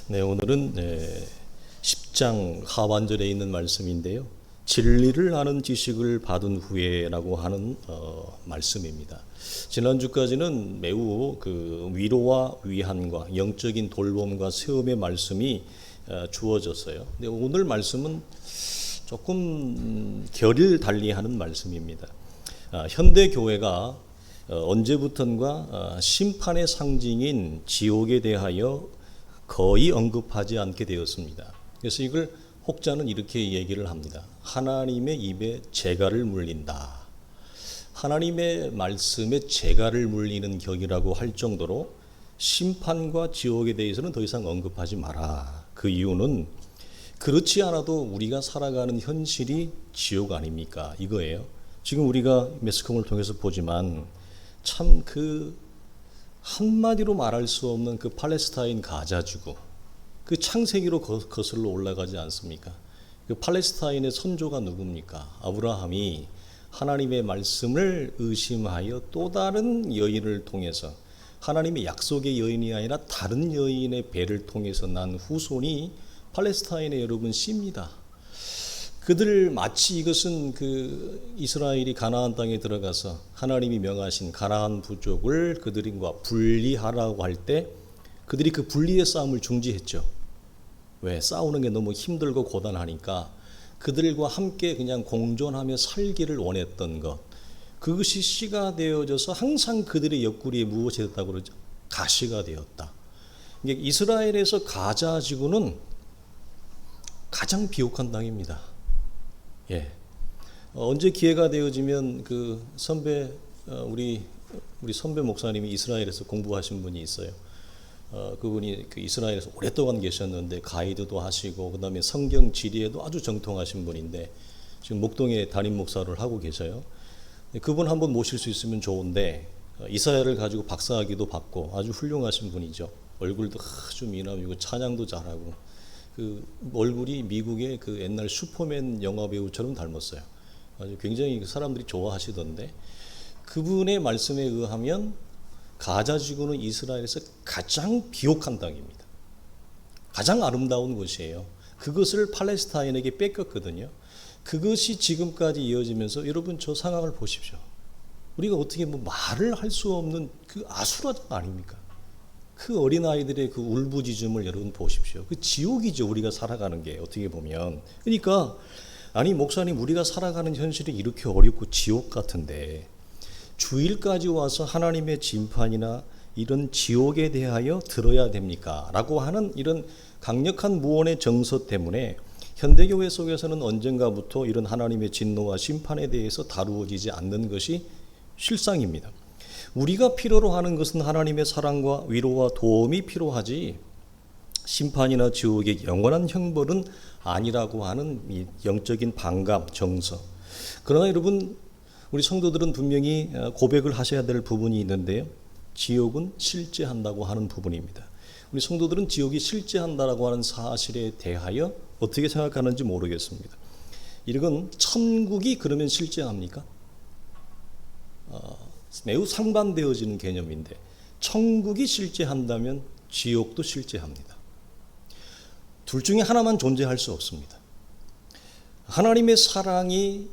네, 오늘은 10장 하반절에 있는 말씀인데요. 진리를 아는 지식을 받은 후에라고 하는 말씀입니다. 지난주까지는 매우 그 위로와 위안과 영적인 돌봄과 세움의 말씀이 주어졌어요. 근데 오늘 말씀은 조금 결을 달리하는 말씀입니다. 현대 교회가 언제부턴가 심판의 상징인 지옥에 대하여 거의 언급하지 않게 되었습니다. 그래서 이걸 혹자는 이렇게 얘기를 합니다. 하나님의 입에 재갈을 물린다. 하나님의 말씀에 재갈을 물리는 격이라고 할 정도로 심판과 지옥에 대해서는 더 이상 언급하지 마라. 그 이유는 그렇지 않아도 우리가 살아가는 현실이 지옥 아닙니까? 이거예요. 지금 우리가 매스컴을 통해서 보지만 참 한마디로 말할 수 없는 그 팔레스타인 가자지구, 그 창세기로 거슬러 올라가지 않습니까? 그 팔레스타인의 선조가 누굽니까? 아브라함이 하나님의 말씀을 의심하여 또 다른 여인을 통해서 하나님의 약속의 여인이 아니라 다른 여인의 배를 통해서 난 후손이 팔레스타인의 여러분 씨입니다. 그들 마치 이것은 그 이스라엘이 가나안 땅에 들어가서 하나님이 명하신 가나안 부족을 그들과 분리하라고 할 때 그들이 그 분리의 싸움을 중지했죠. 왜? 싸우는 게 너무 힘들고 고단하니까 그들과 함께 그냥 공존하며 살기를 원했던 것. 그것이 씨가 되어져서 항상 그들의 옆구리에 무엇이 됐다고 그러죠? 가시가 되었다. 이스라엘에서 가자 지구는 가장 비옥한 땅입니다. 예. 언제 기회가 되어지면 그 선배 우리 선배 목사님이 이스라엘에서 공부하신 분이 있어요. 그분이 그 이스라엘에서 오랫동안 계셨는데 가이드도 하시고 그다음에 성경 지리에도 아주 정통하신 분인데 지금 목동에 담임 목사를 하고 계셔요. 그분 한번 모실 수 있으면 좋은데 이사야를 가지고 박사학위도 받고 아주 훌륭하신 분이죠. 얼굴도 아주 미남이고 찬양도 잘하고 그 얼굴이 미국의 그 옛날 슈퍼맨 영화 배우처럼 닮았어요. 아주 굉장히 사람들이 좋아하시던데 그분의 말씀에 의하면 가자 지구는 이스라엘에서 가장 비옥한 땅입니다. 가장 아름다운 곳이에요. 그것을 팔레스타인에게 뺏겼거든요. 그것이 지금까지 이어지면서 여러분 저 상황을 보십시오. 우리가 어떻게 뭐 말을 할 수 없는 그 아수라장 아닙니까? 그 어린아이들의 그 울부짖음을 여러분 보십시오. 그 지옥이죠. 우리가 살아가는 게 어떻게 보면. 그러니까 아니 목사님 우리가 살아가는 현실이 이렇게 어렵고 지옥 같은데 주일까지 와서 하나님의 심판이나 이런 지옥에 대하여 들어야 됩니까? 라고 하는 이런 강력한 무언의 정서 때문에 현대교회 속에서는 언젠가부터 이런 하나님의 진노와 심판에 대해서 다루어지지 않는 것이 실상입니다. 우리가 필요로 하는 것은 하나님의 사랑과 위로와 도움이 필요하지 심판이나 지옥의 영원한 형벌은 아니라고 하는 이 영적인 반감, 정서. 그러나 여러분 우리 성도들은 분명히 고백을 하셔야 될 부분이 있는데요. 지옥은 실제한다고 하는 부분입니다. 우리 성도들은 지옥이 실제한다라고 하는 사실에 대하여 어떻게 생각하는지 모르겠습니다. 이건 천국이 그러면 실제합니까? 매우 상반되어지는 개념인데 천국이 실제한다면 지옥도 실제합니다. 둘 중에 하나만 존재할 수 없습니다. 하나님의 사랑이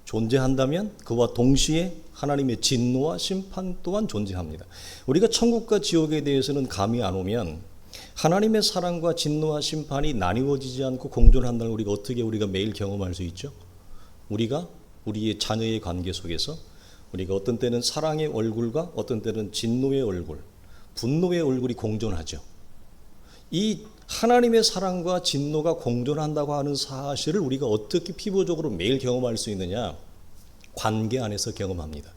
존재한다면 그와 동시에 하나님의 진노와 심판 또한 존재합니다. 우리가 천국과 지옥에 대해서는 감이 안 오면 하나님의 사랑과 진노와 심판이 나뉘어지지 않고 공존한다는 우리가 어떻게 우리가 매일 경험할 수 있죠? 우리가 우리의 자녀의 관계 속에서 우리가 어떤 때는 사랑의 얼굴과 어떤 때는 진노의 얼굴, 분노의 얼굴이 공존하죠. 이 하나님의 사랑과 진노가 공존한다고 하는 사실을 우리가 어떻게 피부적으로 매일 경험할 수 있느냐? 관계 안에서 경험합니다.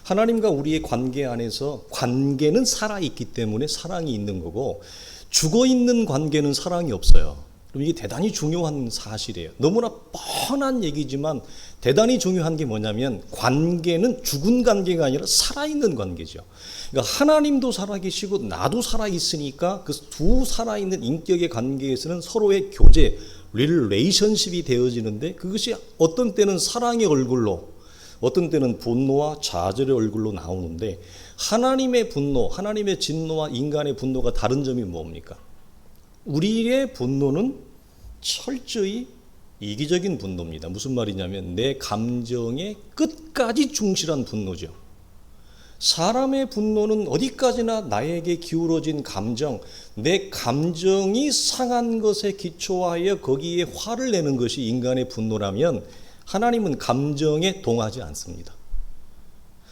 하나님과 우리의 관계 안에서 관계는 살아있기 때문에 사랑이 있는 거고 죽어있는 관계는 사랑이 없어요. 그럼 이게 대단히 중요한 사실이에요. 너무나 뻔한 얘기지만 대단히 중요한 게 뭐냐면 관계는 죽은 관계가 아니라 살아있는 관계죠. 그러니까 하나님도 살아계시고 나도 살아있으니까 그 두 살아있는 인격의 관계에서는 서로의 교제, 릴레이션십이 되어지는데 그것이 어떤 때는 사랑의 얼굴로 어떤 때는 분노와 좌절의 얼굴로 나오는데 하나님의 분노, 하나님의 진노와 인간의 분노가 다른 점이 뭡니까? 우리의 분노는 철저히 이기적인 분노입니다. 무슨 말이냐면 내 감정에 끝까지 충실한 분노죠. 사람의 분노는 어디까지나 나에게 기울어진 감정, 내 감정이 상한 것에 기초하여 거기에 화를 내는 것이 인간의 분노라면 하나님은 감정에 동하지 않습니다.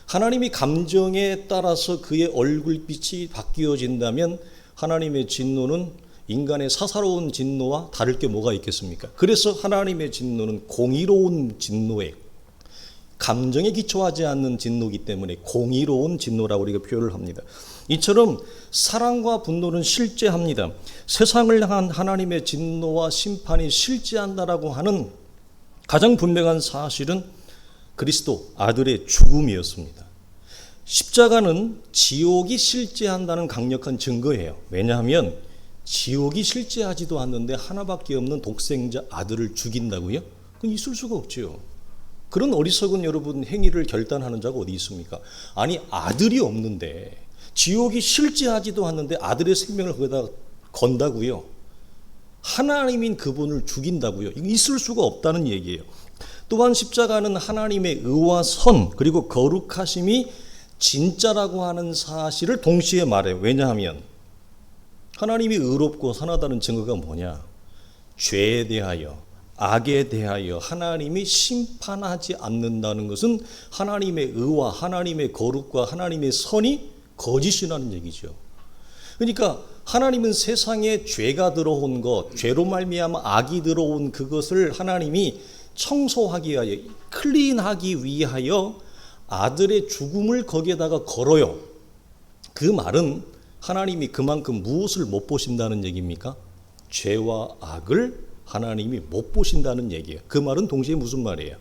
하나님이 감정에 따라서 그의 얼굴빛이 바뀌어진다면 하나님의 진노는 인간의 사사로운 진노와 다를 게 뭐가 있겠습니까? 그래서 하나님의 진노는 공의로운 진노예요. 감정에 기초하지 않는 진노이기 때문에 공의로운 진노라고 우리가 표현을 합니다. 이처럼 사랑과 분노는 실제합니다. 세상을 향한 하나님의 진노와 심판이 실제한다라고 하는 가장 분명한 사실은 그리스도 아들의 죽음이었습니다. 십자가는 지옥이 실제한다는 강력한 증거예요. 왜냐하면 지옥이 실제하지도 않는데 하나밖에 없는 독생자 아들을 죽인다고요? 그건 있을 수가 없죠. 그런 어리석은 여러분 행위를 결단하는 자가 어디 있습니까? 아니 아들이 없는데 지옥이 실제하지도 않는데 아들의 생명을 거기다 건다고요? 하나님인 그분을 죽인다고요? 이거 있을 수가 없다는 얘기예요. 또한 십자가는 하나님의 의와 선 그리고 거룩하심이 진짜라고 하는 사실을 동시에 말해요. 왜냐하면 하나님이 의롭고 선하다는 증거가 뭐냐? 죄에 대하여 악에 대하여 하나님이 심판하지 않는다는 것은 하나님의 의와 하나님의 거룩과 하나님의 선이 거짓이라는 얘기죠. 그러니까 하나님은 세상에 죄가 들어온 것, 죄로 말미암아 악이 들어온 그것을 하나님이 청소하기 위하여, 클린하기 위하여 아들의 죽음을 거기에다가 걸어요. 그 말은 하나님이 그만큼 무엇을 못 보신다는 얘기입니까? 죄와 악을 하나님이 못 보신다는 얘기예요. 그 말은 동시에 무슨 말이에요?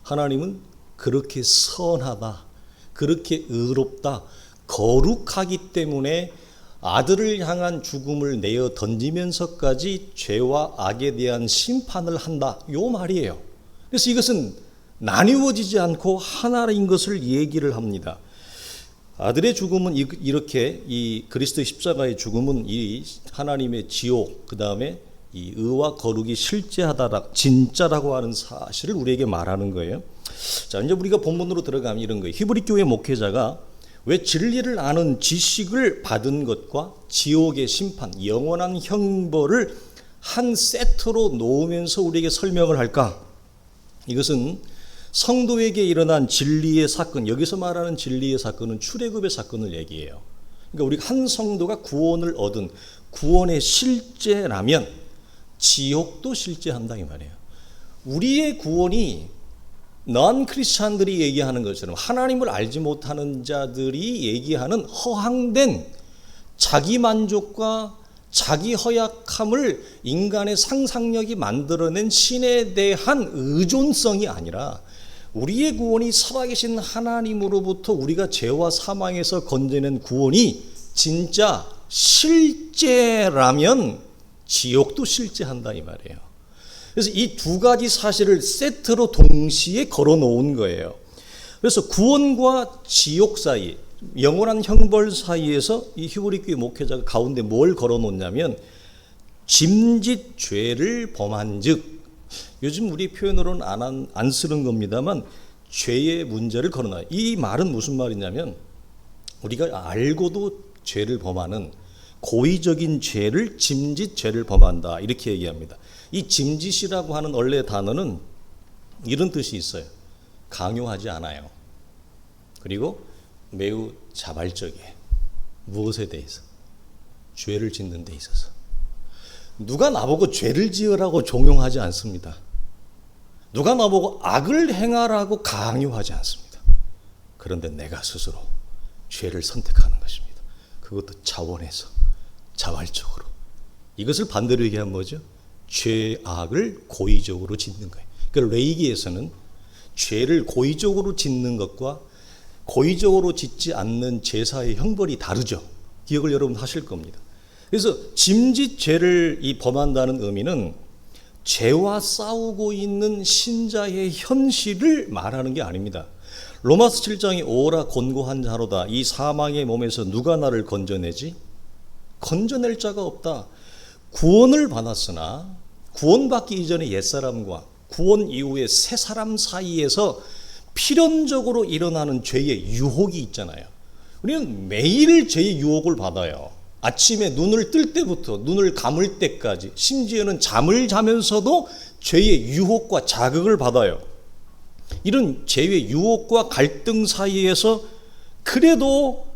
하나님은 그렇게 선하다, 그렇게 의롭다, 거룩하기 때문에 아들을 향한 죽음을 내어 던지면서까지 죄와 악에 대한 심판을 한다. 요 말이에요. 그래서 이것은 나뉘어지지 않고 하나인 것을 얘기를 합니다. 아들의 죽음은 이렇게 이 그리스도의 십자가의 죽음은 이 하나님의 지옥, 그 다음에 이 의와 거룩이 실제하다, 진짜라고 하는 사실을 우리에게 말하는 거예요. 자, 이제 우리가 본문으로 들어가면 이런 거예요. 히브리 교회 목회자가 왜 진리를 아는 지식을 받은 것과 지옥의 심판, 영원한 형벌을 한 세트로 놓으면서 우리에게 설명을 할까? 이것은 성도에게 일어난 진리의 사건, 여기서 말하는 진리의 사건은 출애굽의 사건을 얘기해요. 그러니까 우리 한 성도가 구원을 얻은 구원의 실제라면 지옥도 실제한다 이 말이에요. 우리의 구원이 넌 크리스찬들이 얘기하는 것처럼 하나님을 알지 못하는 자들이 얘기하는 허황된 자기 만족과 자기 허약함을 인간의 상상력이 만들어낸 신에 대한 의존성이 아니라 우리의 구원이 살아계신 하나님으로부터 우리가 죄와 사망에서 건져낸 구원이 진짜 실제라면 지옥도 실제한다 이 말이에요. 그래서 이 두 가지 사실을 세트로 동시에 걸어 놓은 거예요. 그래서 구원과 지옥 사이, 영원한 형벌 사이에서 이 히브리 교회 목회자가 가운데 뭘 걸어 놓냐면 짐짓 죄를 범한 즉, 요즘 우리 표현으로는 안 쓰는 겁니다만 죄의 문제를 걸어 놔요. 이 말은 무슨 말이냐면 우리가 알고도 죄를 범하는 고의적인 죄를 짐짓 죄를 범한다 이렇게 얘기합니다. 이 짐짓이라고 하는 원래 단어는 이런 뜻이 있어요. 강요하지 않아요. 그리고 매우 자발적이에요. 무엇에 대해서? 죄를 짓는 데 있어서. 누가 나보고 죄를 지으라고 종용하지 않습니다. 누가 나보고 악을 행하라고 강요하지 않습니다. 그런데 내가 스스로 죄를 선택하는 것입니다. 그것도 자원해서 자발적으로. 이것을 반대로 얘기하면 뭐죠? 죄악을 고의적으로 짓는 거예요. 그러니까 레이기에서는 죄를 고의적으로 짓는 것과 고의적으로 짓지 않는 제사의 형벌이 다르죠. 기억을 여러분 하실 겁니다. 그래서 짐짓 죄를 범한다는 의미는 죄와 싸우고 있는 신자의 현실을 말하는 게 아닙니다. 로마서 7장이 오라 곤고한 자로다. 이 사망의 몸에서 누가 나를 건져내지? 건져낼 자가 없다. 구원을 받았으나 구원받기 이전의 옛사람과 구원 이후의 새 사람 사이에서 필연적으로 일어나는 죄의 유혹이 있잖아요. 우리는 매일 죄의 유혹을 받아요. 아침에 눈을 뜰 때부터 눈을 감을 때까지, 심지어는 잠을 자면서도 죄의 유혹과 자극을 받아요. 이런 죄의 유혹과 갈등 사이에서 그래도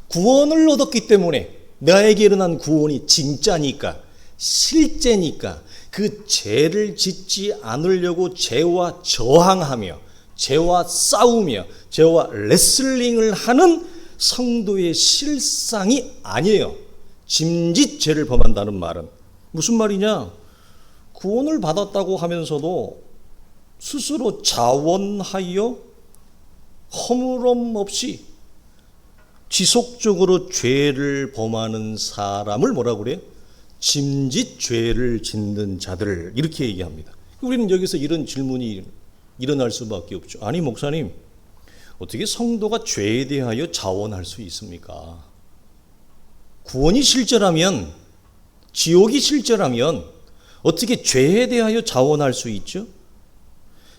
구원을 얻었기 때문에, 나에게 일어난 구원이 진짜니까, 실제니까 그 죄를 짓지 않으려고 죄와 저항하며 죄와 싸우며 죄와 레슬링을 하는 성도의 실상이 아니에요. 짐짓 죄를 범한다는 말은 무슨 말이냐? 구원을 받았다고 하면서도 스스로 자원하여 허물음 없이 지속적으로 죄를 범하는 사람을 뭐라고 그래요? 짐짓 죄를 짓는 자들, 이렇게 얘기합니다. 우리는 여기서 이런 질문이 일어날 수밖에 없죠. 아니 목사님, 어떻게 성도가 죄에 대하여 자원할 수 있습니까? 구원이 실제라면, 지옥이 실제라면 어떻게 죄에 대하여 자원할 수 있죠?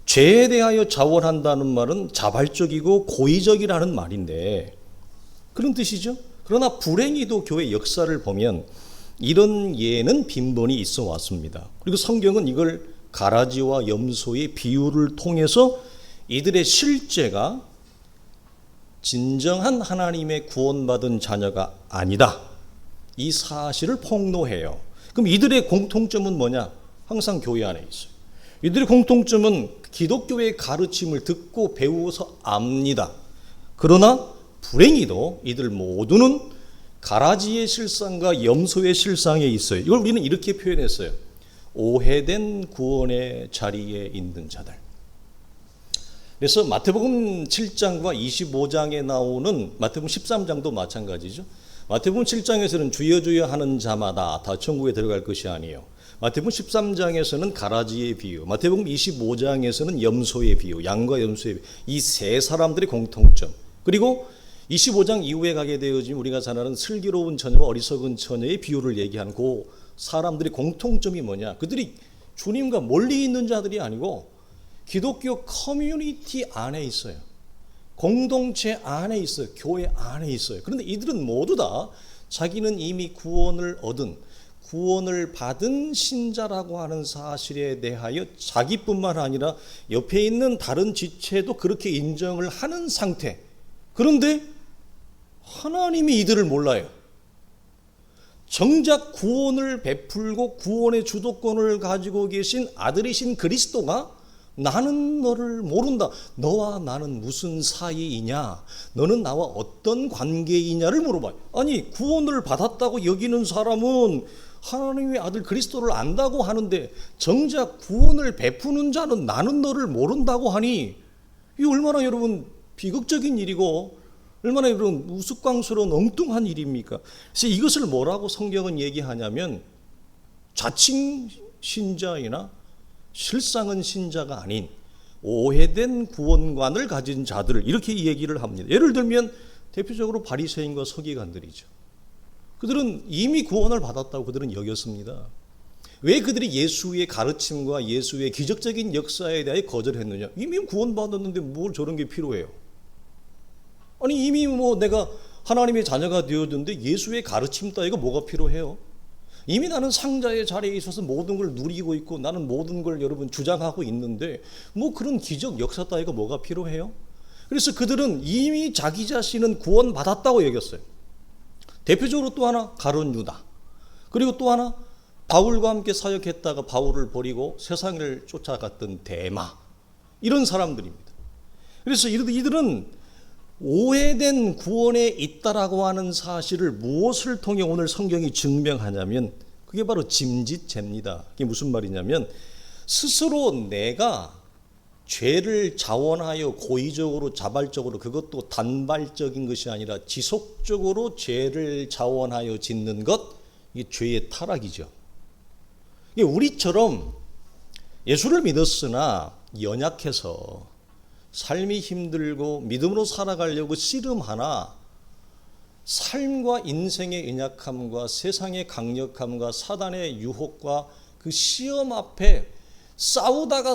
죄에 대하여 자원한다는 말은 자발적이고 고의적이라는 말인데 그런 뜻이죠. 그러나 불행히도 교회 역사를 보면 이런 예는 빈번히 있어 왔습니다. 그리고 성경은 이걸 가라지와 염소의 비유를 통해서 이들의 실제가 진정한 하나님의 구원받은 자녀가 아니다, 이 사실을 폭로해요. 그럼 이들의 공통점은 뭐냐? 항상 교회 안에 있어요. 이들의 공통점은 기독교의 가르침을 듣고 배워서 압니다. 그러나 불행히도 이들 모두는 가라지의 실상과 염소의 실상에 있어요. 이걸 우리는 이렇게 표현했어요. 오해된 구원의 자리에 있는 자들. 그래서 마태복음 7장과 25장에 나오는 마태복음 13장도 마찬가지죠. 마태복음 7장에서는 주여 주여 하는 자마다 다 천국에 들어갈 것이 아니에요. 마태복음 13장에서는 가라지의 비유, 마태복음 25장에서는 염소의 비유, 양과 염소의 비유, 이 세 사람들의 공통점. 그리고 25장 이후에 가게 되어지면 우리가 잘 아는 슬기로운 처녀와 어리석은 처녀의 비유를 얘기하는 그 사람들의 공통점이 뭐냐? 그들이 주님과 멀리 있는 자들이 아니고 기독교 커뮤니티 안에 있어요. 공동체 안에 있어요. 교회 안에 있어요. 그런데 이들은 모두 다 자기는 이미 구원을 얻은, 구원을 받은 신자라고 하는 사실에 대하여 자기뿐만 아니라 옆에 있는 다른 지체도 그렇게 인정을 하는 상태. 그런데 하나님이 이들을 몰라요. 정작 구원을 베풀고 구원의 주도권을 가지고 계신 아들이신 그리스도가 나는 너를 모른다. 너와 나는 무슨 사이이냐? 너는 나와 어떤 관계이냐를 물어봐요. 아니, 구원을 받았다고 여기는 사람은 하나님의 아들 그리스도를 안다고 하는데 정작 구원을 베푸는 자는 나는 너를 모른다고 하니 이 얼마나 여러분 비극적인 일이고 얼마나 여러분 우스꽝스러운 엉뚱한 일입니까? 그래서 이것을 뭐라고 성경은 얘기하냐면 자칭 신자이나 실상은 신자가 아닌 오해된 구원관을 가진 자들을 이렇게 얘기를 합니다. 예를 들면 대표적으로 바리새인과 서기관들이죠. 그들은 이미 구원을 받았다고 그들은 여겼습니다. 왜 그들이 예수의 가르침과 예수의 기적적인 역사에 대해 거절했느냐? 이미 구원받았는데 뭘 저런 게 필요해요? 아니 이미 내가 하나님의 자녀가 되었는데 예수의 가르침 따위가 뭐가 필요해요? 이미 나는 상자의 자리에 있어서 모든 걸 누리고 있고 나는 모든 걸 여러분 주장하고 있는데 그런 기적 역사 따위가 뭐가 필요해요? 그래서 그들은 이미 자기 자신은 구원받았다고 여겼어요. 대표적으로 또 하나 가룟 유다, 그리고 또 하나 바울과 함께 사역했다가 바울을 버리고 세상을 쫓아갔던 데마, 이런 사람들입니다. 그래서 이들은 오해된 구원에 있다라고 하는 사실을 무엇을 통해 오늘 성경이 증명하냐면 그게 바로 짐짓죄입니다. 그게 무슨 말이냐면 스스로 내가 죄를 자원하여 고의적으로 자발적으로, 그것도 단발적인 것이 아니라 지속적으로 죄를 자원하여 짓는 것, 이게 죄의 타락이죠. 이게 우리처럼 예수를 믿었으나 연약해서 삶이 힘들고 믿음으로 살아가려고 씨름하나 삶과 인생의 연약함과 세상의 강력함과 사단의 유혹과 그 시험 앞에 싸우다가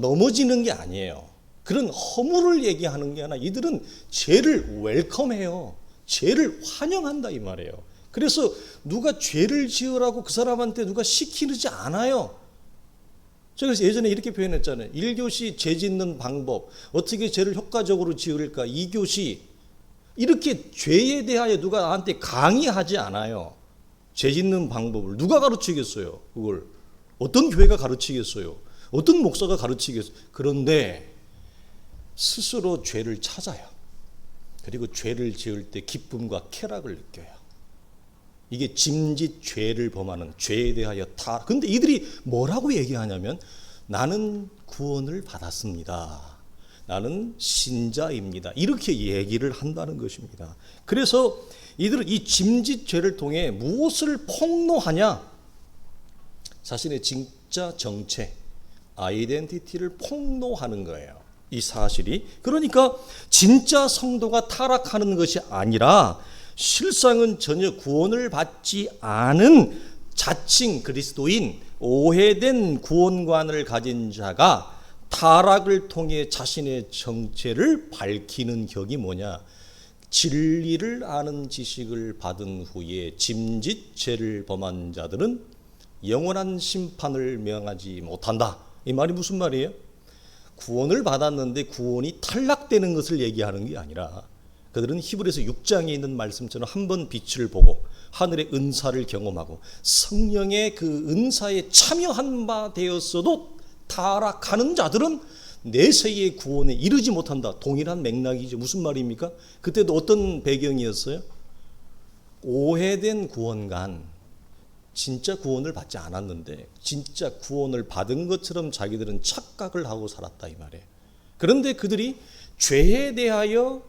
넘어지는 게 아니에요. 그런 허물을 얘기하는 게 아니라 이들은 죄를 웰컴해요. 죄를 환영한다 이 말이에요. 그래서 누가 죄를 지으라고 그 사람한테 누가 시키지 않아요. 제가 그래서 예전에 이렇게 표현했잖아요. 1교시 죄 짓는 방법, 어떻게 죄를 효과적으로 지을까. 2교시 이렇게 죄에 대하여 누가 나한테 강의하지 않아요. 죄 짓는 방법을 누가 가르치겠어요. 그걸 어떤 교회가 가르치겠어요. 어떤 목사가 가르치겠어요. 그런데 스스로 죄를 찾아요. 그리고 죄를 지을 때 기쁨과 쾌락을 느껴요. 이게 짐짓 죄를 범하는 죄에 대하여 다. 근데 이들이 뭐라고 얘기하냐면 나는 구원을 받았습니다. 나는 신자입니다. 이렇게 얘기를 한다는 것입니다. 그래서 이들은 이 짐짓 죄를 통해 무엇을 폭로하냐? 자신의 진짜 정체, 아이덴티티를 폭로하는 거예요. 이 사실이. 그러니까 진짜 성도가 타락하는 것이 아니라 실상은 전혀 구원을 받지 않은 자칭 그리스도인, 오해된 구원관을 가진 자가 타락을 통해 자신의 정체를 밝히는 격이 뭐냐? 진리를 아는 지식을 받은 후에 짐짓 죄를 범한 자들은 영원한 심판을 명하지 못한다. 이 말이 무슨 말이에요? 구원을 받았는데 구원이 탈락되는 것을 얘기하는 게 아니라 그들은 히브리서 6장에 있는 말씀처럼 한 번 빛을 보고 하늘의 은사를 경험하고 성령의 그 은사에 참여한 바 되었어도 타락하는 자들은 내세의 구원에 이르지 못한다. 동일한 맥락이죠. 무슨 말입니까? 그때도 어떤 배경이었어요? 오해된 구원관, 진짜 구원을 받지 않았는데 진짜 구원을 받은 것처럼 자기들은 착각을 하고 살았다 이 말이에요. 그런데 그들이 죄에 대하여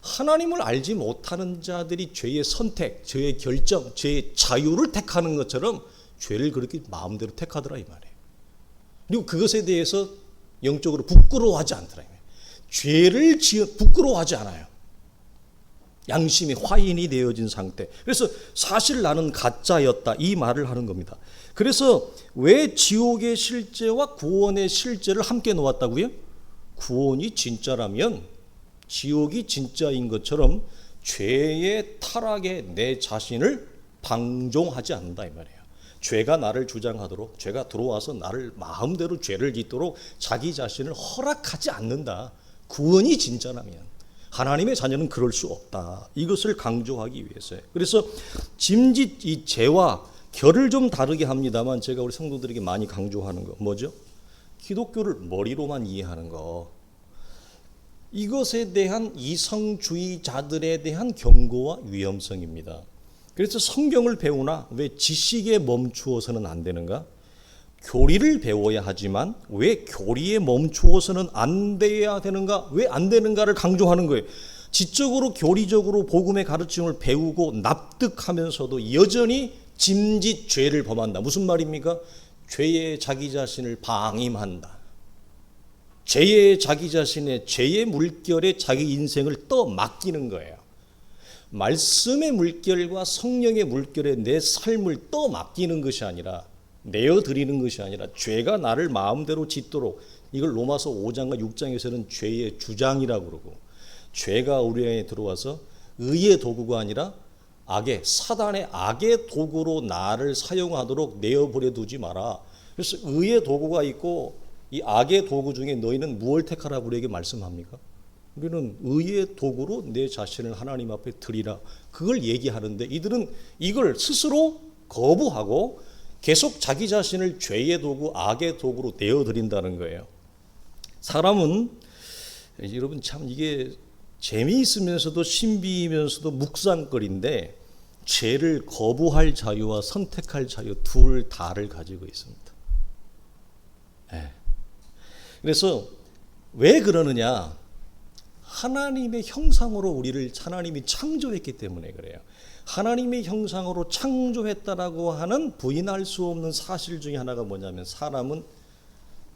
하나님을 알지 못하는 자들이 죄의 선택, 죄의 결정, 죄의 자유를 택하는 것처럼 죄를 그렇게 마음대로 택하더라 이 말이에요. 그리고 그것에 대해서 영적으로 부끄러워하지 않더라. 죄를 지어 부끄러워하지 않아요. 양심이 화인이 되어진 상태. 그래서 사실 나는 가짜였다 이 말을 하는 겁니다. 그래서 왜 지옥의 실제와 구원의 실제를 함께 놓았다고요? 구원이 진짜라면 지옥이 진짜인 것처럼 죄의 타락에 내 자신을 방종하지 않는다 이 말이에요. 죄가 나를 주장하도록, 죄가 들어와서 나를 마음대로 죄를 짓도록 자기 자신을 허락하지 않는다. 구원이 진짜라면 하나님의 자녀는 그럴 수 없다. 이것을 강조하기 위해서요. 그래서 짐짓 이 죄와 결을 좀 다르게 합니다만 제가 우리 성도들에게 많이 강조하는 거 뭐죠? 기독교를 머리로만 이해하는 거. 이것에 대한 이성주의자들에 대한 경고와 위험성입니다. 그래서 성경을 배우나 왜 지식에 멈추어서는 안 되는가? 교리를 배워야 하지만 왜 교리에 멈추어서는 안 돼야 되는가? 왜 안 되는가를 강조하는 거예요. 지적으로 교리적으로 복음의 가르침을 배우고 납득하면서도 여전히 짐짓 죄를 범한다. 무슨 말입니까? 죄에 자기 자신을 방임한다. 죄의 자기 자신의 죄의 물결에 자기 인생을 떠맡기는 거예요. 말씀의 물결과 성령의 물결에 내 삶을 떠맡기는 것이 아니라 내어드리는 것이 아니라 죄가 나를 마음대로 짓도록 이걸 로마서 5장과 6장에서는 죄의 주장이라고 그러고 죄가 우리 안에 들어와서 의의 도구가 아니라 악의 사단의 악의 도구로 나를 사용하도록 내어버려 두지 마라. 그래서 의의 도구가 있고 이 악의 도구 중에 너희는 무엇을 택하라고 우리에게 말씀합니까? 우리는 의의 도구로 내 자신을 하나님 앞에 드리라. 그걸 얘기하는데 이들은 이걸 스스로 거부하고 계속 자기 자신을 죄의 도구, 악의 도구로 내어드린다는 거예요. 사람은 여러분 참 이게 재미있으면서도 신비이면서도 묵상거리인데 죄를 거부할 자유와 선택할 자유 둘 다를 가지고 있습니다. 네. 그래서 왜 그러느냐? 하나님의 형상으로 우리를 하나님이 창조했기 때문에 그래요. 하나님의 형상으로 창조했다라고 하는 부인할 수 없는 사실 중에 하나가 뭐냐면 사람은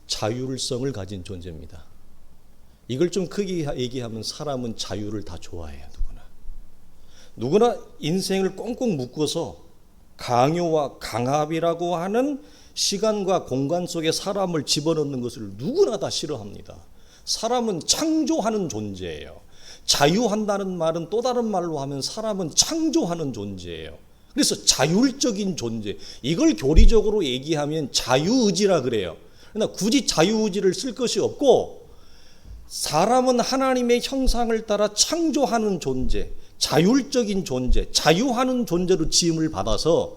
자율성을 가진 존재입니다. 이걸 좀 크게 얘기하면 사람은 자유를 다 좋아해요. 누구나. 누구나 인생을 꽁꽁 묶어서 강요와 강압이라고 하는 시간과 공간 속에 사람을 집어넣는 것을 누구나 다 싫어합니다. 사람은 창조하는 존재예요. 자유한다는 말은 또 다른 말로 하면 사람은 창조하는 존재예요. 그래서 자율적인 존재, 이걸 교리적으로 얘기하면 자유의지라 그래요. 그러나 굳이 자유의지를 쓸 것이 없고 사람은 하나님의 형상을 따라 창조하는 존재, 자율적인 존재, 자유하는 존재로 지음을 받아서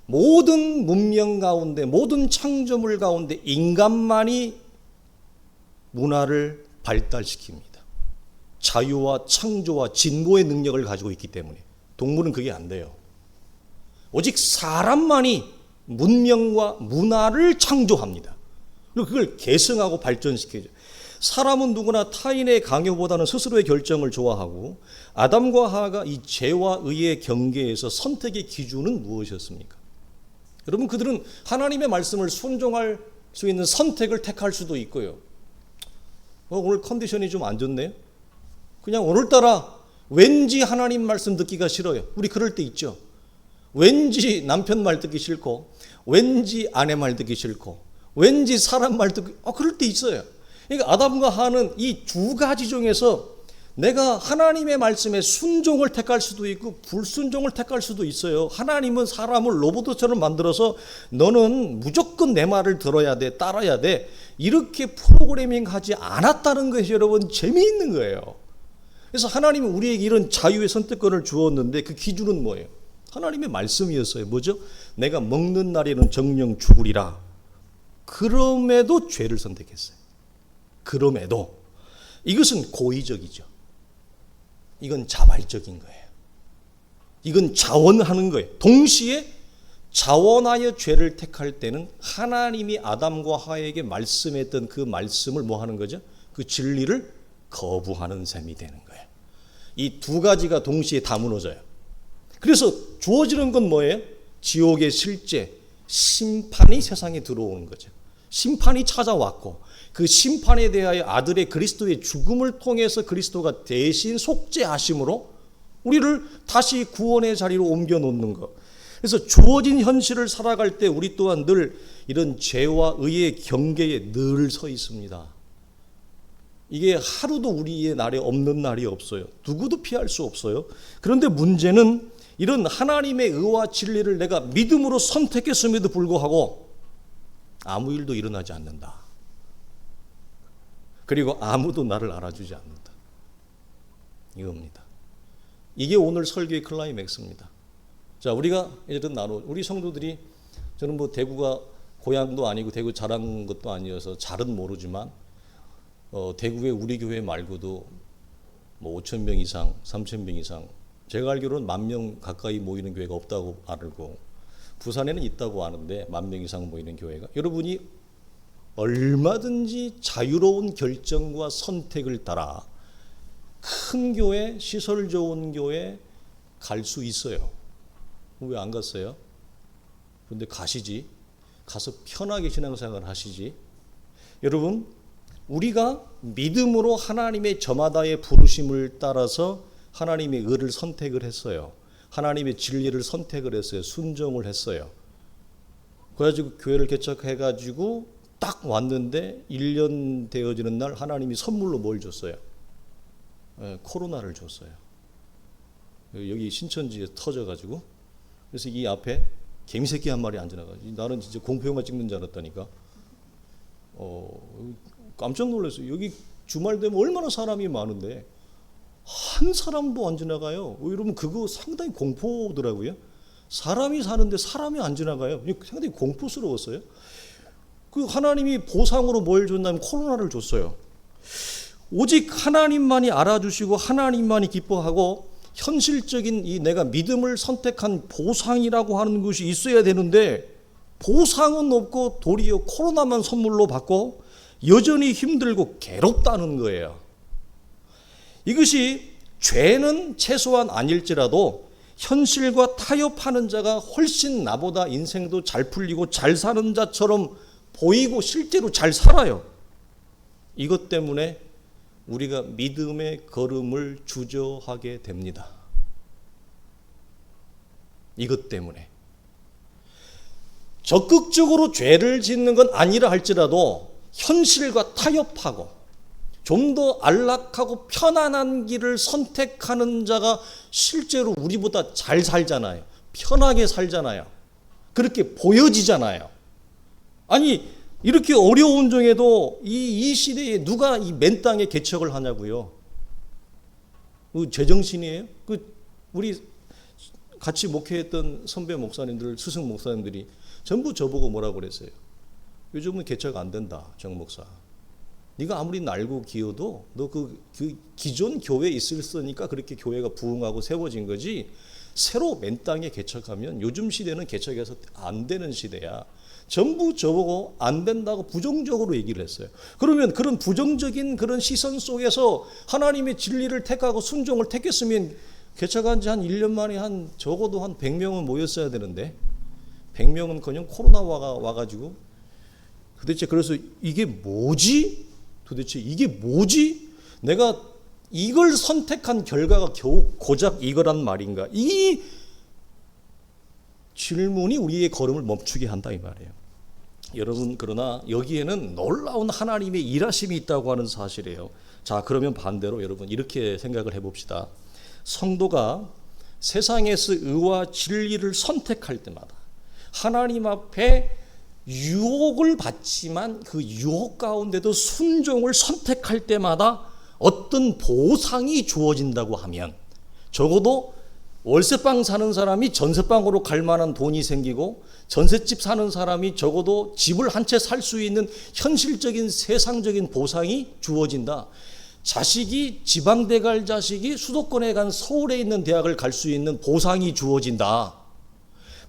모든 문명 가운데, 모든 창조물 가운데 인간만이 문화를 발달시킵니다. 자유와 창조와 진보의 능력을 가지고 있기 때문에. 동물은 그게 안 돼요. 오직 사람만이 문명과 문화를 창조합니다. 그리고 그걸 계승하고 발전시켜줘. 사람은 누구나 타인의 강요보다는 스스로의 결정을 좋아하고, 아담과 하와가 이 죄와 의의 경계에서 선택의 기준은 무엇이었습니까? 여러분, 그들은 하나님의 말씀을 순종할 수 있는 선택을 택할 수도 있고요. 오늘 컨디션이 좀 안 좋네요. 그냥 오늘따라 왠지 하나님 말씀 듣기가 싫어요. 우리 그럴 때 있죠. 왠지 남편 말 듣기 싫고, 왠지 아내 말 듣기 싫고, 왠지 사람 말 듣기, 그럴 때 있어요. 그러니까 아담과 하와는 이 두 가지 중에서 내가 하나님의 말씀에 순종을 택할 수도 있고 불순종을 택할 수도 있어요. 하나님은 사람을 로봇처럼 만들어서 너는 무조건 내 말을 들어야 돼, 따라야 돼, 이렇게 프로그래밍하지 않았다는 것이 여러분 재미있는 거예요. 그래서 하나님은 우리에게 이런 자유의 선택권을 주었는데 그 기준은 뭐예요? 하나님의 말씀이었어요. 뭐죠? 내가 먹는 날에는 정령 죽으리라. 그럼에도 죄를 선택했어요. 그럼에도. 이것은 고의적이죠. 이건 자발적인 거예요. 이건 자원하는 거예요. 동시에 자원하여 죄를 택할 때는 하나님이 아담과 하와에게 말씀했던 그 말씀을 뭐 하는 거죠? 그 진리를 거부하는 셈이 되는 거예요. 이 두 가지가 동시에 다 무너져요. 그래서 주어지는 건 뭐예요? 지옥의 실제 심판이 세상에 들어오는 거죠. 심판이 찾아왔고 그 심판에 대하여 아들의 그리스도의 죽음을 통해서 그리스도가 대신 속죄하심으로 우리를 다시 구원의 자리로 옮겨 놓는 것. 그래서 주어진 현실을 살아갈 때 우리 또한 늘 이런 죄와 의의 경계에 늘 서 있습니다. 이게 하루도 우리의 날에 없는 날이 없어요. 누구도 피할 수 없어요. 그런데 문제는 이런 하나님의 의와 진리를 내가 믿음으로 선택했음에도 불구하고 아무 일도 일어나지 않는다. 그리고 아무도 나를 알아주지 않는다. 이겁니다. 이게 오늘 설교의 클라이맥스입니다. 자, 우리가 이런 우리 성도들이, 저는 뭐 대구가 고향도 아니고 대구 자란 것도 아니어서 잘은 모르지만 대구에 우리 교회 말고도 뭐 5,000명 이상, 3,000명 이상, 제가 알기로는 10,000명 가까이 모이는 교회가 없다고 알고, 부산에는 있다고 아는데 10,000명 이상 모이는 교회가, 여러분이 얼마든지 자유로운 결정과 선택을 따라 큰 교회, 시설 좋은 교회 갈 수 있어요. 왜 안 갔어요? 그런데 가시지. 가서 편하게 신앙생활 하시지. 여러분, 우리가 믿음으로 하나님의 저마다의 부르심을 따라서 하나님의 의를 선택을 했어요. 하나님의 진리를 선택을 했어요. 순종을 했어요. 그래가지고 교회를 개척해가지고 딱 왔는데 1년 되어지는 날 하나님이 선물로 뭘 줬어요? 코로나를 줬어요. 여기 신천지에 터져가지고, 그래서 이 앞에 개미새끼 한 마리 안 지나가지고 나는 진짜 공포영화 찍는 줄 알았다니까. 깜짝 놀랐어요. 여기 주말 되면 얼마나 사람이 많은데 한 사람도 안 지나가요. 여러분, 그거 상당히 공포더라고요. 사람이 사는데 사람이 안 지나가요. 상당히 공포스러웠어요. 그 하나님이 보상으로 뭘 줬냐면 코로나를 줬어요. 오직 하나님만이 알아주시고 하나님만이 기뻐하고 현실적인 이 내가 믿음을 선택한 보상이라고 하는 것이 있어야 되는데, 보상은 없고 도리어 코로나만 선물로 받고 여전히 힘들고 괴롭다는 거예요. 이것이 죄는 최소한 아닐지라도 현실과 타협하는 자가 훨씬 나보다 인생도 잘 풀리고 잘 사는 자처럼 보이고 실제로 잘 살아요. 이것 때문에 우리가 믿음의 걸음을 주저하게 됩니다. 이것 때문에. 적극적으로 죄를 짓는 건 아니라 할지라도 현실과 타협하고 좀 더 안락하고 편안한 길을 선택하는 자가 실제로 우리보다 잘 살잖아요. 편하게 살잖아요. 그렇게 보여지잖아요. 아니 이렇게 어려운 중에도 이 시대에 누가 이 맨 땅에 개척을 하냐고요. 제정신이에요? 우리 같이 목회했던 선배 목사님들, 스승 목사님들이 전부 저보고 뭐라고 그랬어요? 요즘은 개척 안 된다, 정 목사. 네가 아무리 날고 기어도 너 그 기존 교회에 있었으니까 그렇게 교회가 부흥하고 세워진 거지. 새로 맨 땅에 개척하면 요즘 시대는 개척해서 안 되는 시대야. 전부 저보고 안 된다고 부정적으로 얘기를 했어요. 그러면 그런 부정적인 그런 시선 속에서 하나님의 진리를 택하고 순종을 택했으면 개척한 지 한 1년 만에 적어도 한 100명은 모였어야 되는데 100명은커녕 코로나가 와가지고 도대체 그래서 이게 뭐지? 도대체 이게 뭐지? 내가 이걸 선택한 결과가 겨우 고작 이거란 말인가? 이 질문이 우리의 걸음을 멈추게 한다 이 말이에요. 여러분 그러나 여기에는 놀라운 하나님의 일하심이 있다고 하는 사실이에요. 자 그러면 반대로 여러분 이렇게 생각을 해봅시다. 성도가 세상에서 의와 진리를 선택할 때마다 하나님 앞에 유혹을 받지만 그 유혹 가운데도 순종을 선택할 때마다 어떤 보상이 주어진다고 하면 적어도 월세방 사는 사람이 전세방으로 갈 만한 돈이 생기고 전셋집 사는 사람이 적어도 집을 한 채 살 수 있는 현실적인 세상적인 보상이 주어진다. 자식이 지방대 갈 자식이 수도권에 간 서울에 있는 대학을 갈 수 있는 보상이 주어진다.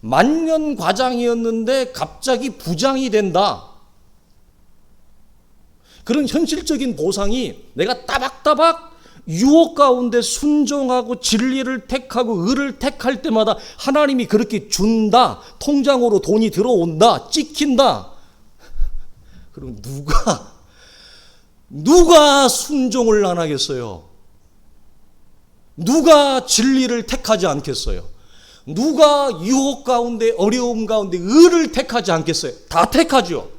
만년 과장이었는데 갑자기 부장이 된다. 그런 현실적인 보상이 내가 따박따박 유혹 가운데 순종하고 진리를 택하고 의를 택할 때마다 하나님이 그렇게 준다. 통장으로 돈이 들어온다. 찍힌다. 그럼 누가 순종을 안 하겠어요? 누가 진리를 택하지 않겠어요? 누가 유혹 가운데 어려움 가운데 의를 택하지 않겠어요? 다 택하죠.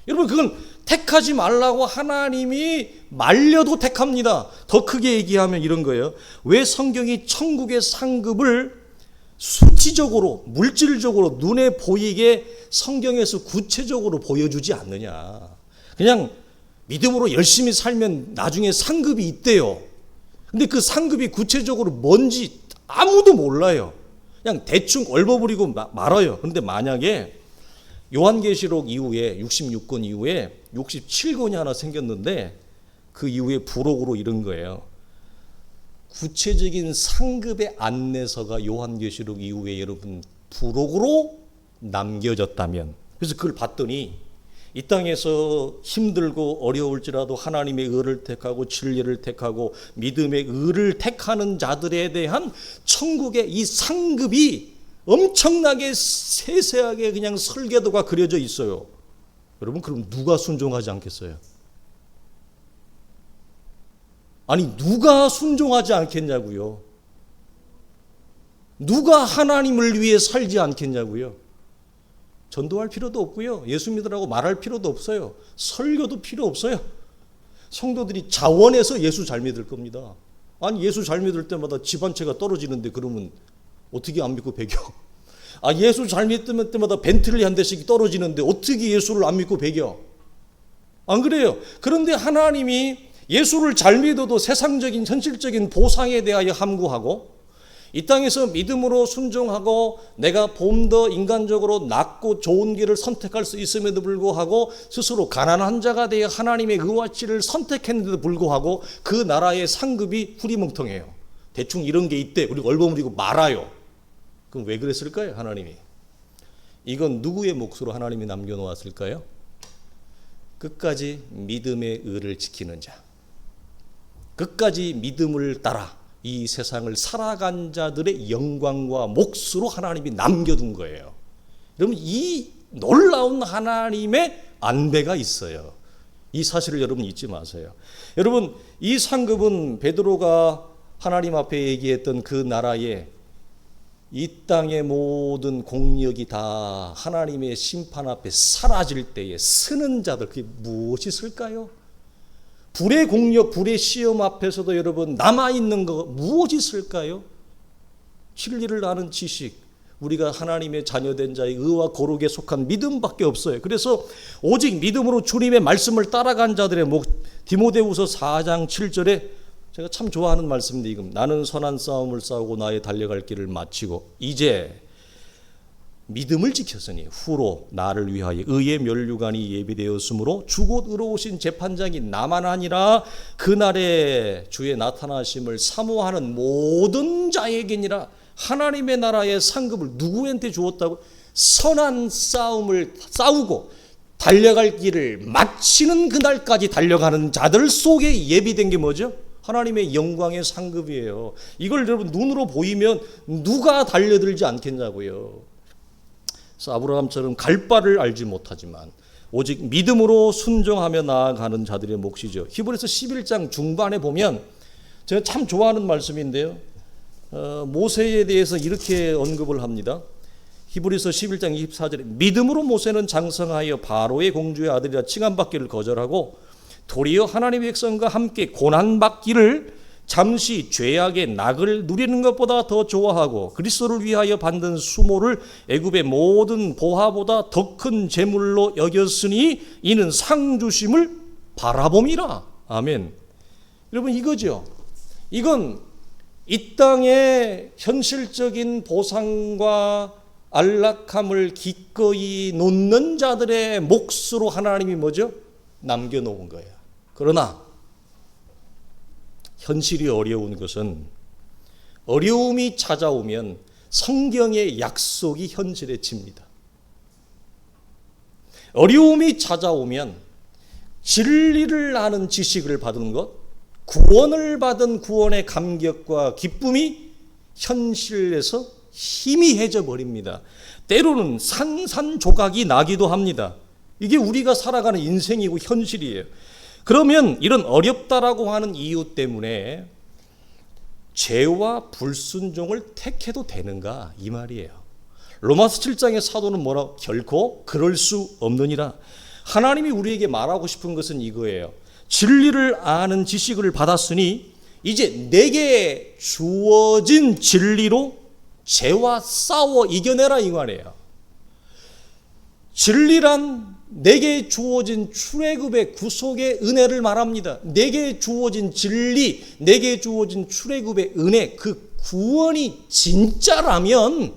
여러분 그건 택하지 말라고 하나님이 말려도 택합니다. 더 크게 얘기하면 이런 거예요. 왜 성경이 천국의 상급을 수치적으로 물질적으로 눈에 보이게 성경에서 구체적으로 보여주지 않느냐. 그냥 믿음으로 열심히 살면 나중에 상급이 있대요. 근데 그 상급이 구체적으로 뭔지 아무도 몰라요. 그냥 대충 얼버무리고 말아요. 그런데 만약에 요한계시록 이후에 66권 이후에 67권이 하나 생겼는데 그 이후에 부록으로 이런 거예요. 구체적인 상급의 안내서가 요한계시록 이후에 여러분 부록으로 남겨졌다면, 그래서 그걸 봤더니 이 땅에서 힘들고 어려울지라도 하나님의 의를 택하고 진리를 택하고 믿음의 의를 택하는 자들에 대한 천국의 이 상급이 엄청나게 세세하게 그냥 설계도가 그려져 있어요. 여러분 그럼 누가 순종하지 않겠어요? 아니 누가 순종하지 않겠냐고요? 누가 하나님을 위해 살지 않겠냐고요? 전도할 필요도 없고요. 예수 믿으라고 말할 필요도 없어요. 설교도 필요 없어요. 성도들이 자원해서 예수 잘 믿을 겁니다. 아니 예수 잘 믿을 때마다 집 한 채가 떨어지는데 그러면 어떻게 안 믿고 배겨? 아 예수 잘 믿을 때마다 벤틀리 한 대씩 떨어지는데 어떻게 예수를 안 믿고 배겨? 안 그래요? 그런데 하나님이 예수를 잘 믿어도 세상적인 현실적인 보상에 대하여 함구하고 이 땅에서 믿음으로 순종하고 내가 좀 더 인간적으로 낫고 좋은 길을 선택할 수 있음에도 불구하고 스스로 가난한 자가 되어 하나님의 의와 진리를 선택했는데도 불구하고 그 나라의 상급이 후리멍텅해요. 대충 이런 게 있대. 우리 얼버무리고 말아요. 그럼 왜 그랬을까요? 하나님이. 이건 누구의 몫으로 하나님이 남겨놓았을까요? 끝까지 믿음의 의를 지키는 자. 끝까지 믿음을 따라 이 세상을 살아간 자들의 영광과 몫으로 하나님이 남겨둔 거예요. 여러분 이 놀라운 하나님의 안배가 있어요. 이 사실을 여러분 잊지 마세요. 여러분 이 상급은 베드로가 하나님 앞에 얘기했던 그 나라의 이 땅의 모든 공력이 다 하나님의 심판 앞에 사라질 때에 쓰는 자들, 그게 무엇이 있을까요? 불의 공력, 불의 시험 앞에서도 여러분 남아있는 거 무엇이 있을까요? 진리를 아는 지식, 우리가 하나님의 자녀된 자의 의와 거룩에 속한 믿음밖에 없어요. 그래서 오직 믿음으로 주님의 말씀을 따라간 자들의 디모데후서 4장 7절에 제가 참 좋아하는 말씀인데, 이금 나는 선한 싸움을 싸우고 나의 달려갈 길을 마치고 이제 믿음을 지켰으니 후로 나를 위하여 의의 면류관이 예비되었으므로 주곧 의로우신 재판장이 나만 아니라 그날에 주의 나타나심을 사모하는 모든 자에게니라. 하나님의 나라의 상급을 누구한테 주었다고? 선한 싸움을 싸우고 달려갈 길을 마치는 그날까지 달려가는 자들 속에 예비된 게 뭐죠? 하나님의 영광의 상급이에요. 이걸 여러분 눈으로 보이면 누가 달려들지 않겠냐고요. 그래서 아브라함처럼 갈 바를 알지 못하지만 오직 믿음으로 순종하며 나아가는 자들의 몫이죠. 히브리서 11장 중반에 보면 제가 참 좋아하는 말씀인데요, 모세에 대해서 이렇게 언급을 합니다. 히브리서 11장 24절에 믿음으로 모세는 장성하여 바로의 공주의 아들이라 칭함받기를 거절하고 도리어 하나님의 백성과 함께 고난받기를 잠시 죄악의 낙을 누리는 것보다 더 좋아하고 그리스도를 위하여 받는 수모를 애굽의 모든 보화보다 더 큰 재물로 여겼으니 이는 상 주심을 바라봄이라. 아멘. 여러분, 이거죠. 이건 이 땅의 현실적인 보상과 안락함을 기꺼이 놓는 자들의 몫으로 하나님이 뭐죠? 남겨놓은 거예요. 그러나 현실이 어려운 것은 어려움이 찾아오면 성경의 약속이 현실에 칩니다. 어려움이 찾아오면 진리를 아는 지식을 받은 것, 구원을 받은 구원의 감격과 기쁨이 현실에서 희미해져 버립니다. 때로는 산산조각이 나기도 합니다. 이게 우리가 살아가는 인생이고 현실이에요. 그러면 이런 어렵다라고 하는 이유 때문에 죄와 불순종을 택해도 되는가, 이 말이에요. 로마서 7장의 사도는 뭐라고? 결코 그럴 수 없느니라. 하나님이 우리에게 말하고 싶은 것은 이거예요. 진리를 아는 지식을 받았으니 이제 내게 주어진 진리로 죄와 싸워 이겨내라, 이 말이에요. 진리란 내게 주어진 출애굽의 구속의 은혜를 말합니다. 내게 주어진 진리, 내게 주어진 출애굽의 은혜, 그 구원이 진짜라면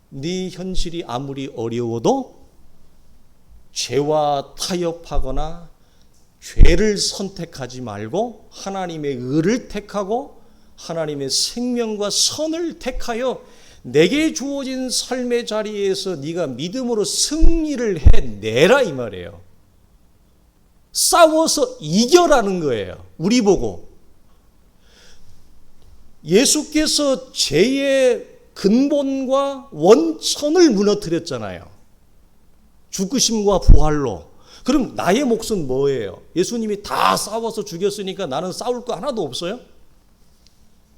네 현실이 아무리 어려워도 죄와 타협하거나 죄를 선택하지 말고 하나님의 의를 택하고 하나님의 생명과 선을 택하여 내게 주어진 삶의 자리에서 네가 믿음으로 승리를 해내라, 이 말이에요. 싸워서 이겨라는 거예요. 우리 보고. 예수께서 죄의 근본과 원천을 무너뜨렸잖아요. 죽으심과 부활로. 그럼 나의 몫은 뭐예요? 예수님이 다 싸워서 죽였으니까 나는 싸울 거 하나도 없어요?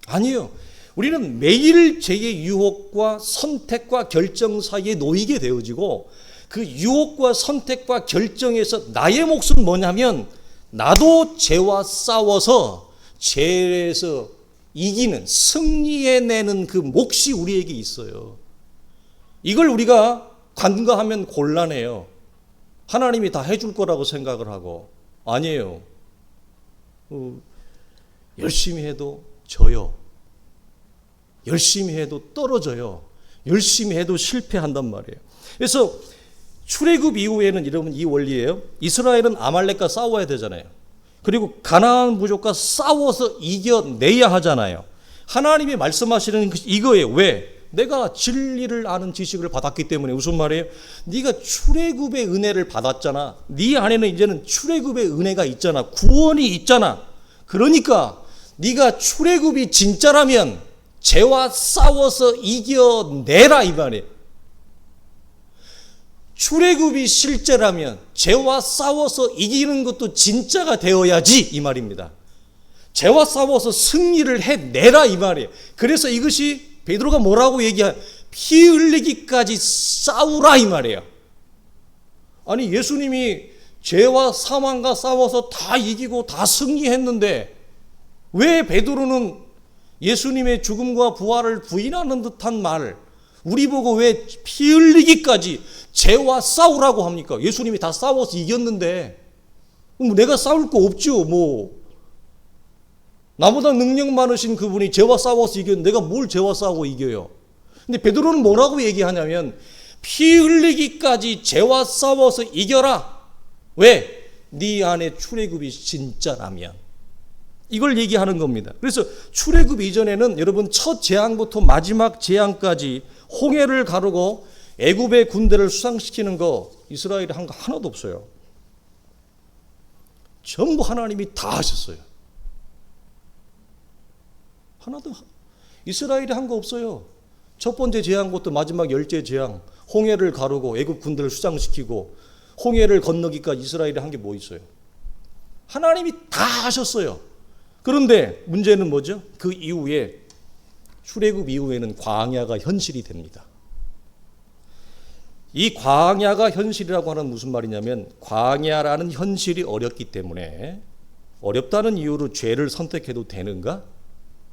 아니요. 우리는 매일 죄의 유혹과 선택과 결정 사이에 놓이게 되어지고 그 유혹과 선택과 결정에서 나의 몫은 뭐냐면 나도 죄와 싸워서 죄에서 이기는, 승리해내는 그 몫이 우리에게 있어요. 이걸 우리가 간과하면 곤란해요. 하나님이 다 해줄 거라고 생각을 하고. 아니에요. 열심히 해도 져요. 열심히 해도 떨어져요. 열심히 해도 실패한단 말이에요. 그래서 출애굽 이후에는 여러분 이 원리예요. 이스라엘은 아말렉과 싸워야 되잖아요. 그리고 가나안 부족과 싸워서 이겨내야 하잖아요. 하나님이 말씀하시는 것이 이거예요. 왜? 내가 진리를 아는 지식을 받았기 때문에. 무슨 말이에요? 네가 출애굽의 은혜를 받았잖아. 네 안에는 이제는 출애굽의 은혜가 있잖아. 구원이 있잖아. 그러니까 네가 출애굽이 진짜라면 죄와 싸워서 이겨내라, 이 말이에요. 출애굽이 실제라면 죄와 싸워서 이기는 것도 진짜가 되어야지, 이 말입니다. 죄와 싸워서 승리를 해내라 이 말이에요. 그래서 이것이 베드로가 뭐라고 얘기해? 피 흘리기까지 싸우라 이 말이에요. 아니 예수님이 죄와 사망과 싸워서 다 이기고 다 승리했는데 왜 베드로는 예수님의 죽음과 부활을 부인하는 듯한 말, 우리 보고 왜 피 흘리기까지 죄와 싸우라고 합니까? 예수님이 다 싸워서 이겼는데 내가 싸울 거 없죠. 나보다 능력 많으신 그분이 죄와 싸워서 이겼는데 내가 뭘 죄와 싸우고 이겨요? 근데 베드로는 뭐라고 얘기하냐면 피 흘리기까지 죄와 싸워서 이겨라. 왜? 네 안에 출애굽이 진짜라면. 이걸 얘기하는 겁니다. 그래서 출애굽 이전에는 여러분 첫 재앙부터 마지막 재앙까지 홍해를 가르고 애굽의 군대를 수상시키는 거 이스라엘이 한 거 하나도 없어요. 전부 하나님이 다 하셨어요. 하나도 이스라엘이 한 거 없어요. 첫 번째 재앙부터 마지막 열째 재앙, 홍해를 가르고 애굽 군대를 수상시키고 홍해를 건너기까지 이스라엘이 한 게 뭐 있어요? 하나님이 다 하셨어요. 그런데 문제는 뭐죠? 그 이후에 출애굽 이후에는 광야가 현실이 됩니다. 이 광야가 현실이라고 하는 무슨 말이냐면 광야라는 현실이 어렵기 때문에 어렵다는 이유로 죄를 선택해도 되는가?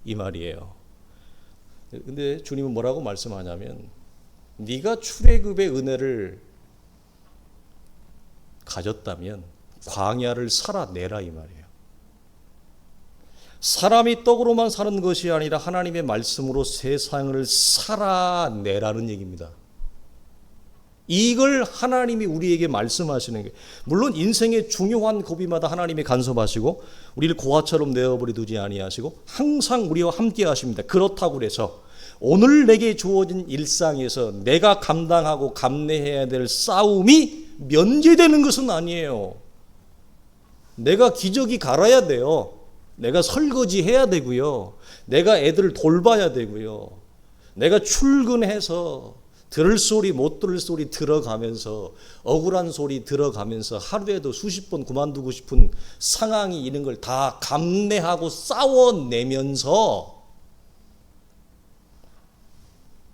이 말이에요. 근데 주님은 뭐라고 말씀하냐면 네가 출애굽의 은혜를 가졌다면 광야를 살아내라 이 말이에요. 사람이 떡으로만 사는 것이 아니라 하나님의 말씀으로 세상을 살아내라는 얘기입니다. 이걸 하나님이 우리에게 말씀하시는 거예요. 물론 인생의 중요한 고비마다 하나님이 간섭하시고 우리를 고아처럼 내어버려 두지 아니하시고 항상 우리와 함께 하십니다. 그렇다고 해서 오늘 내게 주어진 일상에서 내가 감당하고 감내해야 될 싸움이 면제되는 것은 아니에요. 내가 기저귀 갈아야 돼요. 내가 설거지 해야 되고요. 내가 애들을 돌봐야 되고요. 내가 출근해서 들을 소리 못 들을 소리 들어가면서 억울한 소리 들어가면서 하루에도 수십 번 그만두고 싶은 상황이 있는 걸 다 감내하고 싸워내면서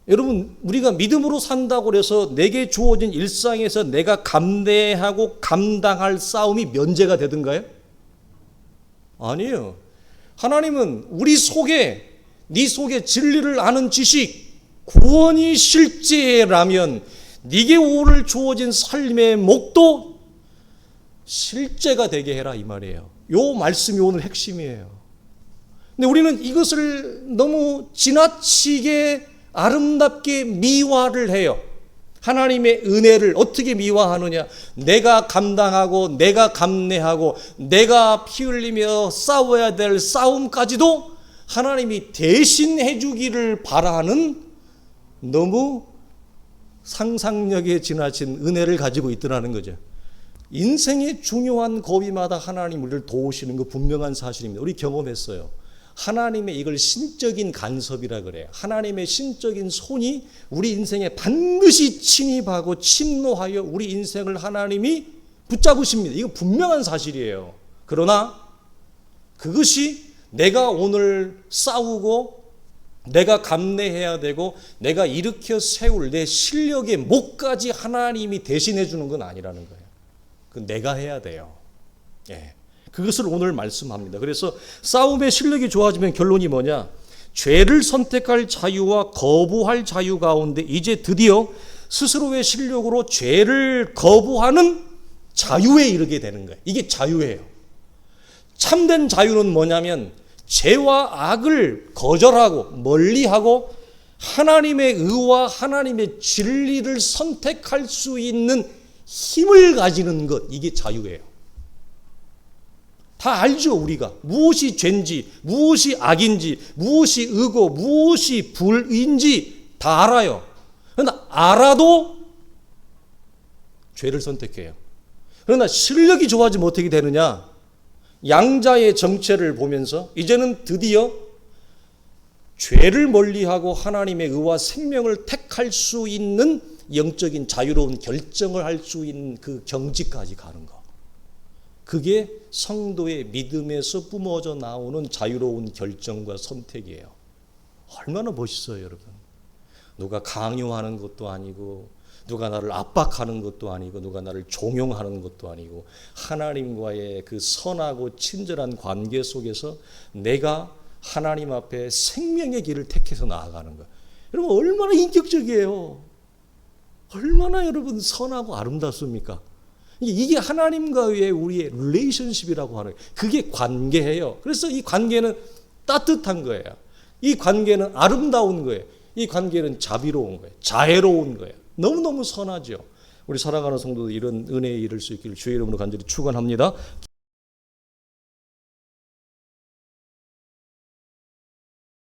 여러분 우리가 믿음으로 산다고 해서 내게 주어진 일상에서 내가 감내하고 감당할 싸움이 면제가 되든가요? 아니에요. 하나님은 우리 속에 네 속에 진리를 아는 지식 구원이 실제라면 네게 오늘 주어진 삶의 목도 실제가 되게 해라 이 말이에요. 요 말씀이 오늘 핵심이에요. 근데 우리는 이것을 너무 지나치게 아름답게 미화를 해요. 하나님의 은혜를 어떻게 미화하느냐? 내가 감당하고 내가 감내하고 내가 피 흘리며 싸워야 될 싸움까지도 하나님이 대신해 주기를 바라는 너무 상상력에 지나친 은혜를 가지고 있더라는 거죠. 인생의 중요한 고비마다 하나님 우리를 도우시는 거 분명한 사실입니다. 우리 경험했어요. 하나님의 이걸 신적인 간섭이라 그래요. 하나님의 신적인 손이 우리 인생에 반드시 침입하고 침노하여 우리 인생을 하나님이 붙잡으십니다. 이거 분명한 사실이에요. 그러나 그것이 내가 오늘 싸우고 내가 감내해야 되고 내가 일으켜 세울 내 실력의 목까지 하나님이 대신해 주는 건 아니라는 거예요. 그 내가 해야 돼요. 예. 그것을 오늘 말씀합니다. 그래서 싸움의 실력이 좋아지면 결론이 뭐냐? 죄를 선택할 자유와 거부할 자유 가운데 이제 드디어 스스로의 실력으로 죄를 거부하는 자유에 이르게 되는 거예요. 이게 자유예요. 참된 자유는 뭐냐면 죄와 악을 거절하고 멀리하고 하나님의 의와 하나님의 진리를 선택할 수 있는 힘을 가지는 것, 이게 자유예요. 다 알죠 우리가. 무엇이 죄인지, 무엇이 악인지, 무엇이 의고, 무엇이 불인지 다 알아요. 그러나 알아도 죄를 선택해요. 그러나 실력이 좋아지면 어떻게 되느냐? 양자의 정체를 보면서 이제는 드디어 죄를 멀리하고 하나님의 의와 생명을 택할 수 있는 영적인 자유로운 결정을 할 수 있는 그 경지까지 가는 거. 그게 성도의 믿음에서 뿜어져 나오는 자유로운 결정과 선택이에요. 얼마나 멋있어요, 여러분. 누가 강요하는 것도 아니고 누가 나를 압박하는 것도 아니고 누가 나를 종용하는 것도 아니고 하나님과의 그 선하고 친절한 관계 속에서 내가 하나님 앞에 생명의 길을 택해서 나아가는 거예요. 여러분 얼마나 인격적이에요. 얼마나 여러분 선하고 아름답습니까? 이게 하나님과의 우리의 릴레이션십이라고 하는 거예요. 그게 관계예요. 그래서 이 관계는 따뜻한 거예요. 이 관계는 아름다운 거예요. 이 관계는 자비로운 거예요. 자애로운 거예요. 너무너무 선하죠. 우리 사랑하는 성도들 이런 은혜에 이를 수 있기를 주의 이름으로 간절히 축원합니다.